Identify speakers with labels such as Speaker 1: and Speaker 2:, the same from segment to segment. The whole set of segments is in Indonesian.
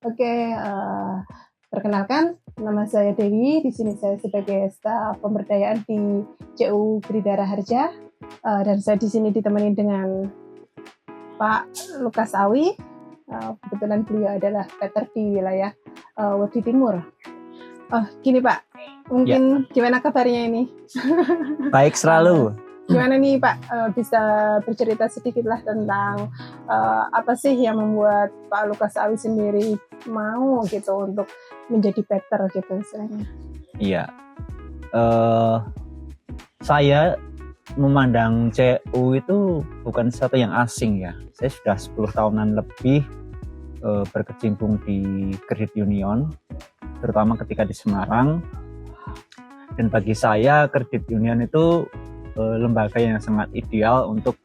Speaker 1: Oke, perkenalkan, nama saya Dewi. Di sini saya sebagai staf pemberdayaan di CU Bidara Harja, dan saya di sini ditemani dengan Pak Lukas Awi. Kebetulan beliau adalah Peter di wilayah Wedi Timur. Gini Pak, mungkin gimana kabarnya ini?
Speaker 2: Baik selalu.
Speaker 1: Gimana nih Pak, bisa bercerita sedikit lah tentang apa sih yang membuat Pak Lukas Awi sendiri mau gitu untuk menjadi Peter gitu istilahnya?
Speaker 2: Iya, saya memandang CU itu bukan sesuatu yang asing ya. Saya sudah 10 tahunan lebih berkecimpung di Credit Union, terutama ketika di Semarang. Dan bagi saya Credit Union itu lembaga yang sangat ideal untuk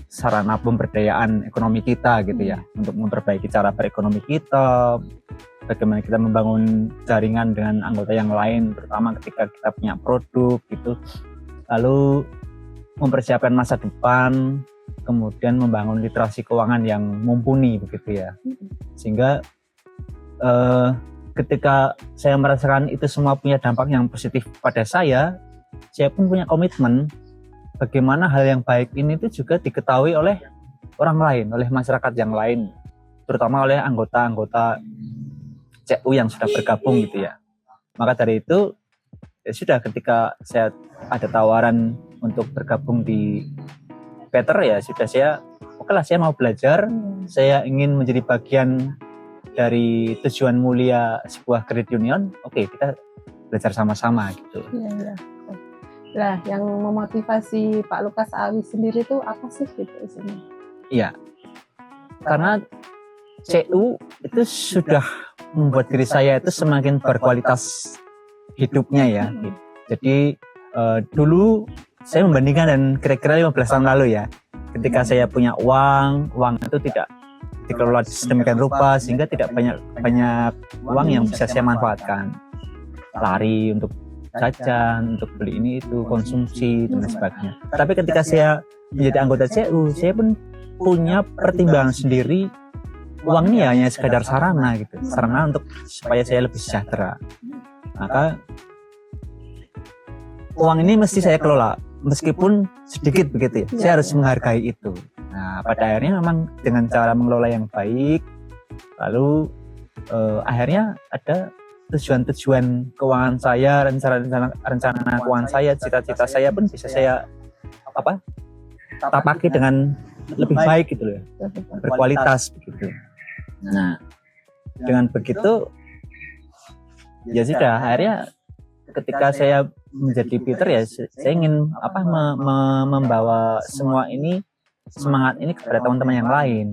Speaker 2: sarana pemberdayaan ekonomi kita gitu ya, untuk memperbaiki cara berekonomi kita, bagaimana kita membangun jaringan dengan anggota yang lain, terutama ketika kita punya produk gitu, lalu mempersiapkan masa depan, kemudian membangun literasi keuangan yang mumpuni begitu ya, sehingga ketika saya merasakan itu semua punya dampak yang positif pada saya pun punya komitmen bagaimana hal yang baik ini itu juga diketahui oleh orang lain, oleh masyarakat yang lain, terutama oleh anggota-anggota CU yang sudah bergabung gitu ya. Maka dari itu ya sudah, ketika saya ada tawaran untuk bergabung di Peter ya sudah, saya mau belajar, saya ingin menjadi bagian dari tujuan mulia sebuah credit union. Oke, kita belajar sama-sama gitu.
Speaker 1: Iya. Nah, yang memotivasi Pak Lukas Awi sendiri itu apa sih gitu isinya?
Speaker 2: Iya, karena CU itu sudah membuat diri saya itu semakin berkualitas hidupnya ya. Jadi dulu saya membandingkan dan kira-kira 15 tahun lalu ya, ketika saya punya uang itu tidak dikelola sedemikian rupa sehingga tidak banyak uang yang bisa saya manfaatkan, lari untuk jajan, untuk beli ini itu, konsumsi dan sebagainya. Tapi ketika saya menjadi anggota CU, saya pun punya pertimbangan sendiri. Uang ini hanya sekadar sarana gitu, sarana untuk supaya saya lebih sejahtera. Maka uang ini mesti saya kelola, meskipun sedikit begitu ya. Saya harus menghargai itu. Nah, pada akhirnya memang dengan cara mengelola yang baik, lalu akhirnya ada tujuan-tujuan keuangan saya, rencana keuangan saya, cita-cita saya pun bisa saya tapaki dengan lebih baik gitu loh, berkualitas begitu. Nah, dengan begitu ya sudah, akhirnya ketika saya menjadi Peter ya saya ingin membawa semua ini, semangat ini kepada teman-teman yang lain,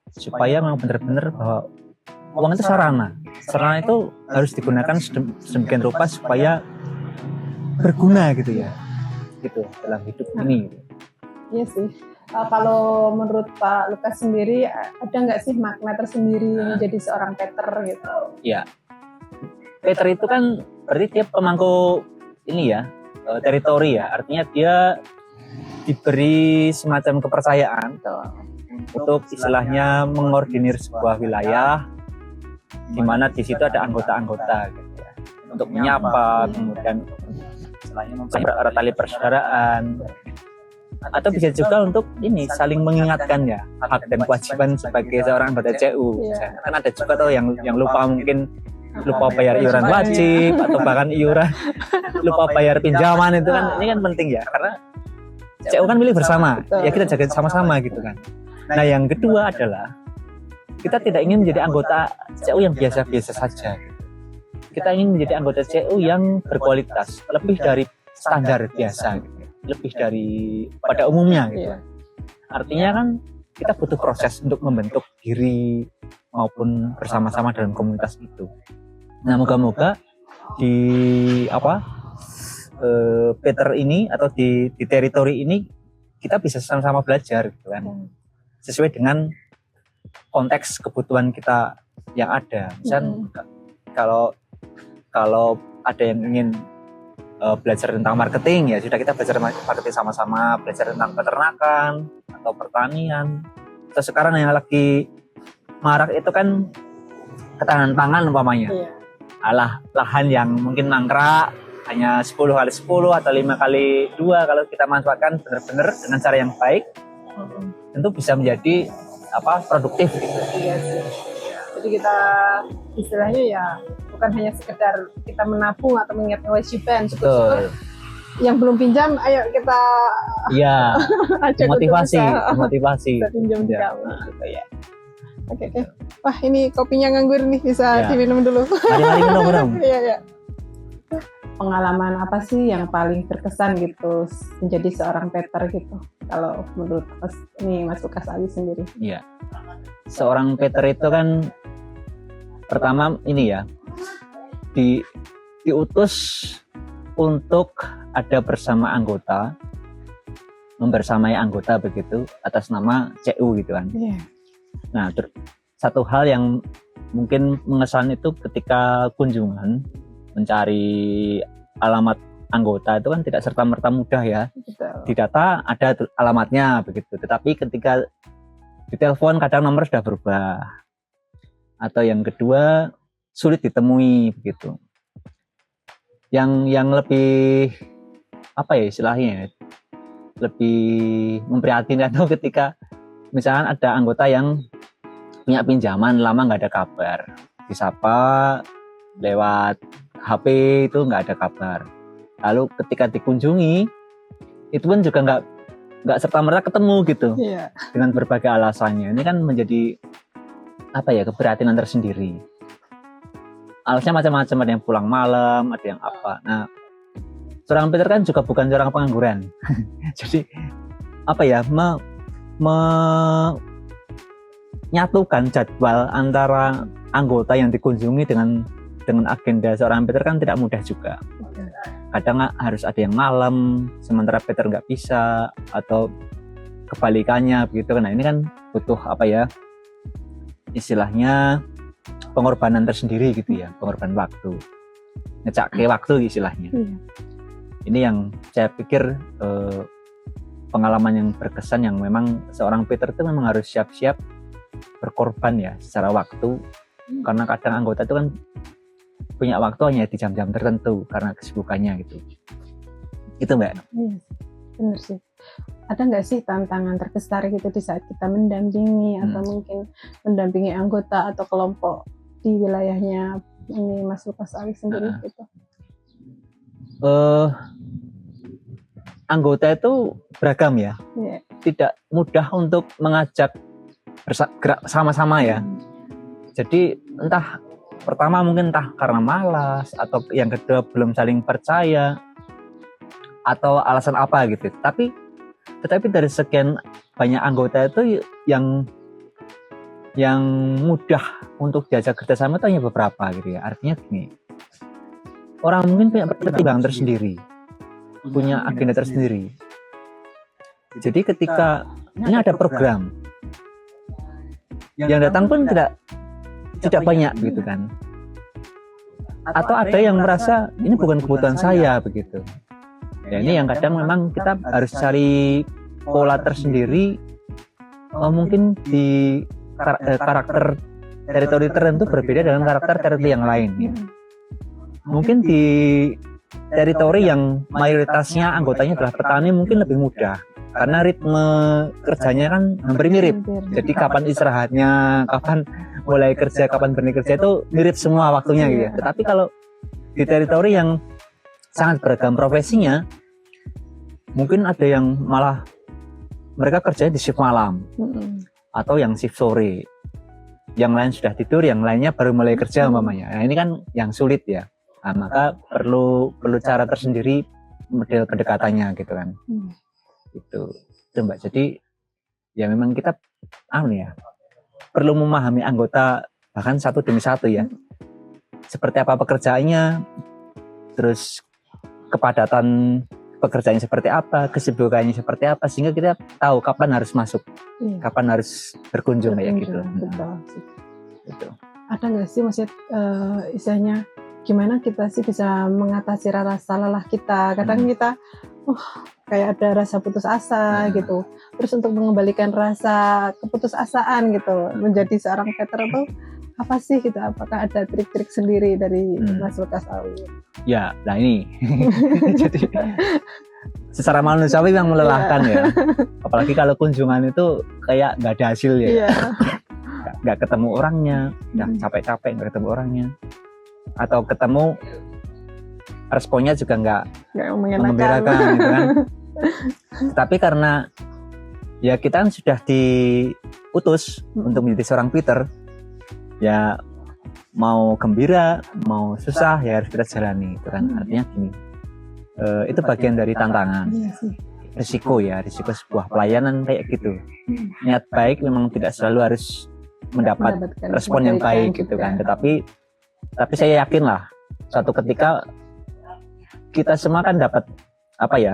Speaker 2: supaya memang benar-benar bahwa uang itu sarana itu harus digunakan sedemikian rupa supaya berguna gitu ya, gitu dalam hidup ini.
Speaker 1: Iya sih. Kalau menurut Pak Lukas sendiri, ada nggak sih makna tersendiri menjadi seorang Peter gitu?
Speaker 2: Ya, Peter itu kan berarti dia pemangku ini ya, teritori ya, artinya dia diberi semacam kepercayaan untuk istilahnya mengordinir sebuah wilayah, di mana di situ ada anggota-anggota gitu ya, untuk menyapa, kemudian erat tali persaudaraan, atau bisa juga untuk ini saling mengingatkan ya hak dan kewajiban sebagai seorang anggota CU. Kan ada juga tuh yang lupa, mungkin lupa bayar iuran wajib atau bahkan lupa bayar pinjaman, itu kan ini kan penting ya, karena CU kan milik bersama ya, kita jaga sama-sama gitu kan. Nah, yang kedua adalah kita tidak ingin menjadi anggota CU yang biasa-biasa saja. Kita ingin menjadi anggota CU yang berkualitas, lebih dari standar biasa, gitu. Lebih dari pada umumnya gitu. Artinya kan kita butuh proses untuk membentuk diri maupun bersama-sama dalam komunitas itu. Nah, moga-moga di Peter ini atau di teritori ini kita bisa sama-sama belajar gitu kan, sesuai dengan konteks kebutuhan kita yang ada. Misal kalau ada yang ingin belajar tentang marketing, ya sudah, kita belajar marketing sama-sama, belajar tentang peternakan atau pertanian. Terus sekarang yang lagi marak itu kan ketahanan pangan umpamanya.
Speaker 1: Iya.
Speaker 2: Lahan yang mungkin mangkrak hanya 10 kali 10 atau 5 kali 2 kalau kita manfaatkan benar-benar dengan cara yang baik, tentu bisa menjadi produktif gitu.
Speaker 1: Iya sih. Jadi kita istilahnya ya bukan hanya sekedar kita menabung atau mengingat kewajiban, syukur-syukur yang belum pinjam, ayo kita
Speaker 2: motivasi
Speaker 1: kita pinjam di kamu gitu ya. Oke. Wah, ini kopinya nganggur nih, bisa diminum dulu.
Speaker 2: Mari minum.
Speaker 1: Iya. Pengalaman apa sih yang paling berkesan gitu menjadi seorang Peter gitu? Kalau menurut Mas Lukas Awi sendiri.
Speaker 2: Iya. Seorang Peter itu kan pertama ini ya diutus untuk ada bersama anggota, membersamai anggota begitu atas nama CU gitu kan.
Speaker 1: Iya.
Speaker 2: Nah, satu hal yang mungkin mengesan itu ketika kunjungan mencari alamat anggota itu kan tidak serta-merta mudah ya.
Speaker 1: Betul.
Speaker 2: Di data ada alamatnya begitu, tetapi ketika ditelepon kadang nomor sudah berubah. Atau yang kedua sulit ditemui begitu. Yang lebih istilahnya lebih memprihatinkan itu ketika misalkan ada anggota yang punya pinjaman lama nggak ada kabar, disapa lewat HP itu nggak ada kabar. Lalu ketika dikunjungi itu pun juga nggak serta-merta ketemu gitu.
Speaker 1: Iya.
Speaker 2: Dengan berbagai alasannya. Ini kan menjadi keprihatinan tersendiri. Alasannya macam-macam, ada yang pulang malam, ada yang apa. Nah, seorang Peter kan juga bukan seorang pengangguran. Jadi menyatukan jadwal antara anggota yang dikunjungi dengan agenda seorang Peter kan tidak mudah juga. Kadang harus ada yang malam, sementara Peter nggak bisa, atau kebalikannya begitu. Nah, ini kan butuh istilahnya pengorbanan tersendiri gitu ya, pengorbanan waktu, ngecake waktu istilahnya. Ini yang saya pikir pengalaman yang berkesan, yang memang seorang Peter itu memang harus siap-siap berkorban ya secara waktu, karena kadang anggota itu kan punya waktu hanya di jam-jam tertentu karena kesibukannya gitu. Itu Mbak.
Speaker 1: Iya, benar sih. Ada nggak sih tantangan terbesar gitu di saat kita mendampingi atau mungkin mendampingi anggota atau kelompok di wilayahnya ini Mas Lukas Awi sendiri gitu?
Speaker 2: Anggota itu beragam ya. Tidak mudah untuk mengajak bergerak sama-sama ya. Jadi pertama mungkin karena malas, atau yang kedua belum saling percaya, atau alasan apa gitu. Tetapi dari sekian banyak anggota itu yang mudah untuk diajak kerjasama itu hanya beberapa gitu ya. Artinya gini, orang mungkin punya pertimbangan tersendiri, punya agenda tersendiri. Jadi ketika ini ada program, yang datang pun tidak banyak gitu kan. Atau ada yang merasa ini bukan kebutuhan saya begitu. Ya, ini yang kadang memang kita harus cari pola tersendiri, mungkin di karakter teritori tertentu berbeda dengan karakter teritori yang lain ya. Mungkin di teritori yang mayoritasnya anggotanya adalah petani mungkin lebih mudah, karena ritme kerjanya kan hampir mirip. Jadi kapan istirahatnya, kapan mulai kerja, kapan berhenti kerja itu mirip semua waktunya gitu ya. Tetapi kalau di teritori yang sangat beragam profesinya, mungkin ada yang malah mereka kerjanya di shift malam, atau yang shift sore, yang lain sudah tidur, yang lainnya baru mulai kerja umpamanya. Nah, ini kan yang sulit ya. Nah, maka perlu cara tersendiri model pendekatannya gitu kan. Itu Mbak. Jadi ya memang kita perlu memahami anggota bahkan satu demi satu ya. Seperti apa pekerjaannya, terus kepadatan pekerjaannya seperti apa, kesibukannya seperti apa, sehingga kita tahu kapan harus masuk, kapan harus berkunjung kayak gitu.
Speaker 1: Betul. Ada nggak sih maksud istilahnya gimana kita sih bisa mengatasi rasa lelah kita? Kadang kita kayak ada rasa putus asa gitu. Terus untuk mengembalikan rasa keputusasaan gitu menjadi seorang Peter itu apa sih gitu? Apakah ada trik-trik sendiri dari Mas Lukas Awi?
Speaker 2: Ya, nah ini. Jadi secara manusiawi yang melelahkan ya. Apalagi kalau kunjungan itu kayak nggak ada hasil ya. Nggak ketemu orangnya, capek-capek nggak ketemu orangnya. Atau ketemu responnya juga nggak mengembirakan gitu kan. Tapi karena ya kita kan sudah diutus untuk menjadi seorang Peter, ya mau gembira mau susah ya harus kita jalani itu kan. Artinya gini, itu bagian dari tantangan, risiko sebuah pelayanan kayak gitu. Niat baik memang tidak selalu harus mendapat respon yang baik gitu kan. Tetapi saya yakin lah suatu ketika kita semua kan dapat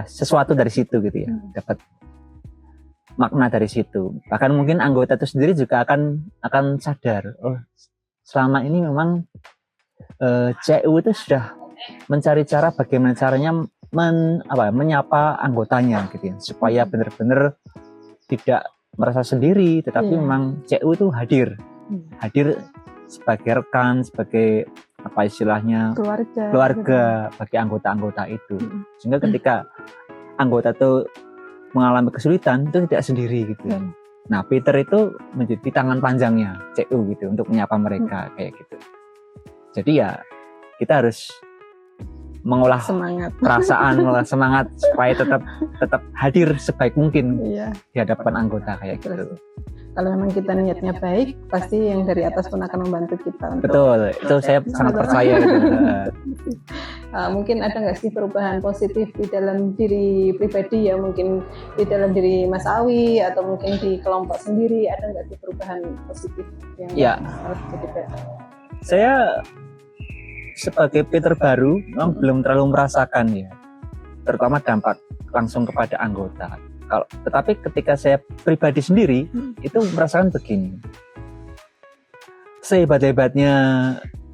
Speaker 2: sesuatu dari situ gitu ya, dapat makna dari situ. Bahkan mungkin anggota itu sendiri juga akan sadar, oh selama ini memang CU itu sudah mencari cara bagaimana caranya menyapa anggotanya gitu ya, supaya benar-benar tidak merasa sendiri, tetapi memang CU itu hadir sebagai rekan, sebagai apa istilahnya keluarga bagi anggota-anggota itu. Sehingga ketika anggota itu mengalami kesulitan itu tidak sendiri gitu. Nah, Peter itu menjadi tangan panjangnya CU gitu untuk menyapa mereka kayak gitu. Jadi ya kita harus mengolah perasaan, mengolah semangat supaya tetap hadir sebaik mungkin di hadapan anggota kayak gitu.
Speaker 1: Kalau memang kita niatnya baik, pasti yang dari atas pun akan membantu kita.
Speaker 2: Betul, itu saya sangat percaya. Gitu.
Speaker 1: Mungkin ada nggak sih perubahan positif di dalam diri pribadi ya, mungkin di dalam diri Mas Awi atau mungkin di kelompok sendiri, ada nggak sih perubahan positif yang harus jadi Peter?
Speaker 2: Saya sebagai Peter baru memang belum terlalu merasakan ya, terutama dampak langsung kepada anggota. Tetapi ketika saya pribadi sendiri itu merasakan begini, sehebat-hebatnya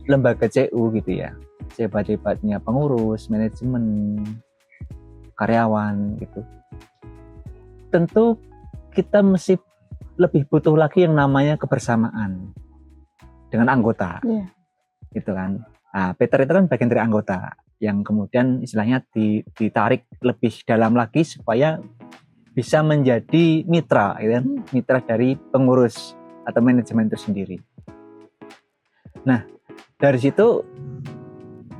Speaker 2: lembaga CU gitu ya, sehebat-hebatnya pengurus, manajemen, karyawan gitu, tentu kita mesti lebih butuh lagi yang namanya kebersamaan dengan anggota, gitu kan. Nah, Peter itu kan bagian dari anggota yang kemudian istilahnya ditarik lebih dalam lagi supaya bisa menjadi mitra, gitu kan? Mitra dari pengurus atau manajemen itu sendiri. Nah, dari situ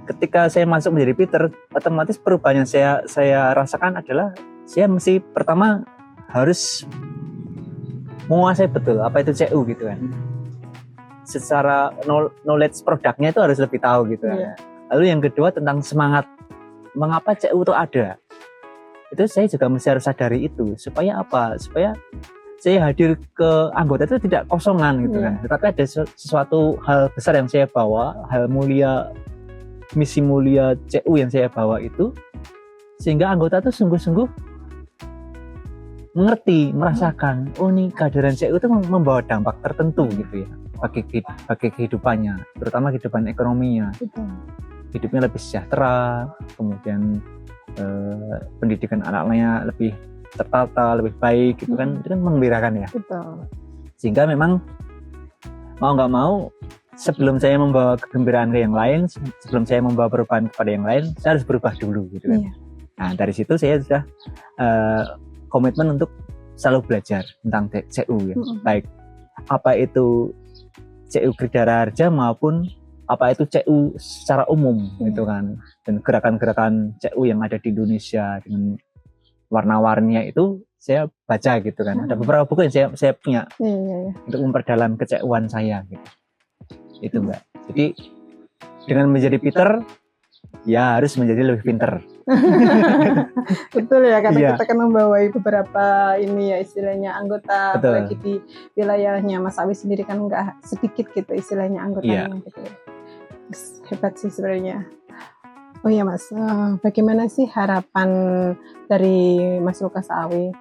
Speaker 2: ketika saya masuk menjadi Peter, otomatis perubahan yang saya rasakan adalah saya mesti pertama harus menguasai betul apa itu CU gitu kan. Secara knowledge produknya itu harus lebih tahu gitu kan. Lalu yang kedua tentang semangat mengapa CU itu ada. Itu saya juga mesti harus sadari itu, supaya apa? Supaya saya hadir ke anggota itu tidak kosongan gitu kan, tetapi ada sesuatu hal besar yang saya bawa, hal mulia, misi mulia CU yang saya bawa itu, sehingga anggota itu sungguh-sungguh mengerti, merasakan, oh nih kehadiran CU itu membawa dampak tertentu gitu ya, bagi kehidupannya, terutama kehidupan ekonominya, hidupnya lebih sejahtera, kemudian pendidikan anak-anaknya lebih tertata, lebih baik gitu kan, itu kan mengembirakan ya. Sehingga memang mau nggak mau sebelum saya membawa kegembiraan ke yang lain, sebelum saya membawa perubahan kepada yang lain, saya harus berubah dulu gitu kan. Nah dari situ saya sudah komitmen untuk selalu belajar tentang CU ya, baik apa itu CU Gridara Harja maupun apa itu CU secara umum gitu kan, dan gerakan-gerakan CU yang ada di Indonesia dengan warna-warninya itu saya baca gitu kan. Ada beberapa buku yang saya punya untuk memperdalam ke-CU-an saya gitu. Itu Mbak. Jadi dengan menjadi Peter ya harus menjadi lebih pinter.
Speaker 1: Betul ya, karena kita kan membawai beberapa ini ya istilahnya anggota, apalagi di wilayahnya Mas Awi sendiri kan nggak sedikit gitu istilahnya anggotanya gitu. Hebat sih sebenarnya. Oh iya Mas, bagaimana sih harapan dari Mas Lukas Awi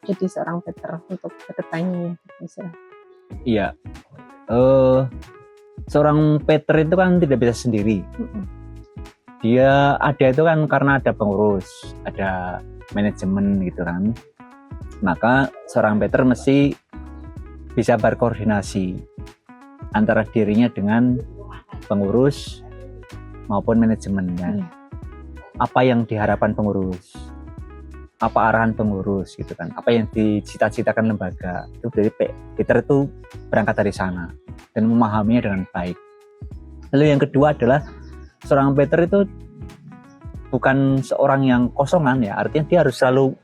Speaker 1: jadi seorang Peter untuk kedepannya ya?
Speaker 2: Iya, seorang Peter itu kan tidak bisa sendiri. dia ada itu kan karena ada pengurus, ada manajemen gitu kan. Maka seorang Peter mesti bisa berkoordinasi antara dirinya dengan pengurus maupun manajemennya.
Speaker 1: Iya.
Speaker 2: Apa yang diharapkan pengurus, apa arahan pengurus gitu kan, apa yang dicita-citakan lembaga. Itu dari Peter itu berangkat dari sana dan memahaminya dengan baik. Lalu yang kedua adalah seorang Peter itu bukan seorang yang kosongan ya, artinya dia harus selalu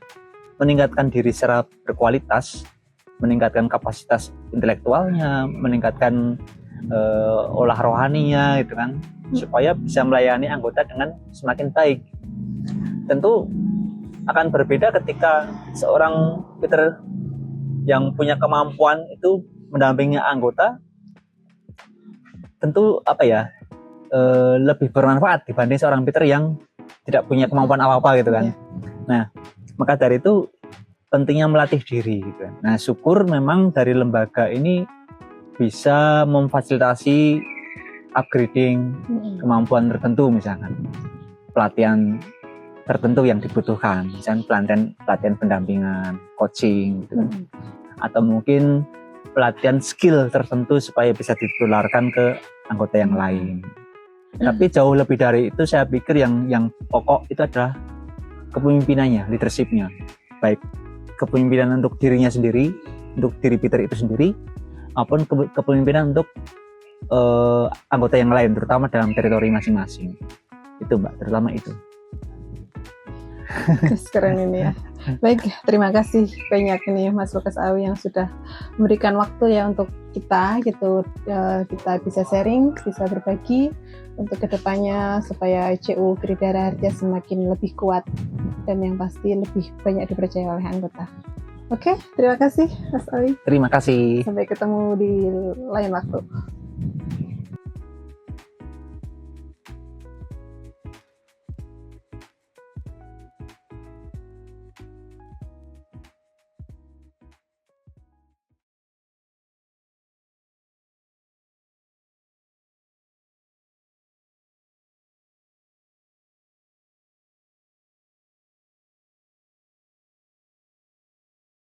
Speaker 2: meningkatkan diri secara berkualitas, meningkatkan kapasitas intelektualnya, meningkatkan olah rohaninya gitu kan, supaya bisa melayani anggota dengan semakin baik. Tentu akan berbeda ketika seorang Peter yang punya kemampuan itu mendampingi anggota, tentu lebih bermanfaat dibanding seorang Peter yang tidak punya kemampuan apa-apa gitu kan. Nah, maka dari itu pentingnya melatih diri gitu kan. Nah, syukur memang dari lembaga ini bisa memfasilitasi upgrading kemampuan tertentu, misalkan pelatihan tertentu yang dibutuhkan, misalkan pelatihan pendampingan, coaching gitu kan. Atau mungkin pelatihan skill tertentu supaya bisa ditularkan ke anggota yang lain. Tapi jauh lebih dari itu, saya pikir yang pokok itu adalah kepemimpinannya, leadership-nya. Baik kepemimpinan untuk dirinya sendiri, untuk diri Peter itu sendiri, maupun kepemimpinan untuk anggota yang lain, terutama dalam teritori masing-masing. Itu Mbak, terutama itu.
Speaker 1: Keren ini ya. Baik, terima kasih banyak ini Mas Lukas Awi yang sudah memberikan waktu ya untuk kita gitu, kita bisa sharing, bisa berbagi untuk kedepannya supaya CU Tridara Harja semakin lebih kuat dan yang pasti lebih banyak dipercaya oleh anggota. Oke, terima kasih Mas Awi.
Speaker 2: Terima kasih.
Speaker 1: Sampai ketemu di lain waktu.